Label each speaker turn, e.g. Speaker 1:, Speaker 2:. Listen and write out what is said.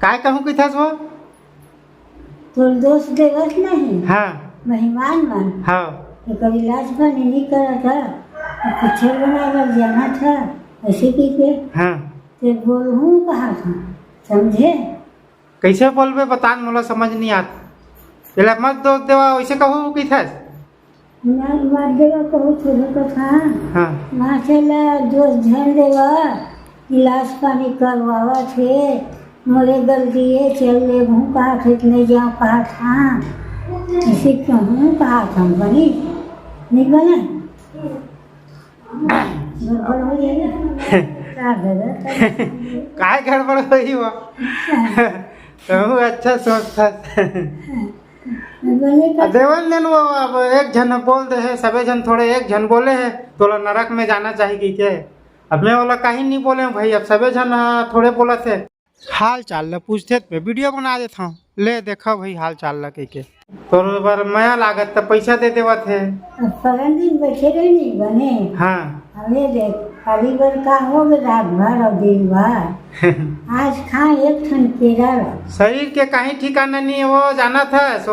Speaker 1: काय कहूँ कि थस वो
Speaker 2: तोर दोस्त देवस नहीं
Speaker 1: हाँ
Speaker 2: मेहमान मन
Speaker 1: हाँ
Speaker 2: तो कभी इलाज पानी नहीं करा था कुछ बनाकर जाना था ऐसे की के
Speaker 1: हाँ
Speaker 2: ते बोलूँ कहा था समझे।
Speaker 1: कैसे बोलबे बता मोला समझ नहीं आता पहले मत दोष देवा वैसे कहूँ कि थस
Speaker 2: मैं मार देवा कहूँ थोड़ा तो था
Speaker 1: हाँ
Speaker 2: वहाँ चला दोस्त ध्यान देवा इलाज पानी करवावा थे मोरे गलती है चल ले हूँ कहा थे नहीं जाओ कहा था इसे कहूँ कहा था बनी नहीं बना गड़बड़ हो जाएगा क्या गलत
Speaker 1: काय गड़बड़ हुई वो कहूँ अच्छा सोच था
Speaker 2: बने का
Speaker 1: देवन दिन वो अब एक जन बोल दे है सबे जन थोड़े एक जन बोले है तोला नरक में जाना चाहिए कि के अब मैं बोला कहीं नहीं बोले भाई अब सबे जन थोड़े बोला थे हाल चाल ला पूछते थे वीडियो बना देता हूँ ले देखो भाई हाल चाल ला के तो बार माया लागत तो पैसा दे देवा थे
Speaker 2: परन दिन बैठे रहे नहीं बने
Speaker 1: हाँ
Speaker 2: हमें देख खाली बार का हो गए रात भर और दिन भर आज खा एक ठन केरा
Speaker 1: शरीर के कहीं ठिकाना नहीं है वो जाना था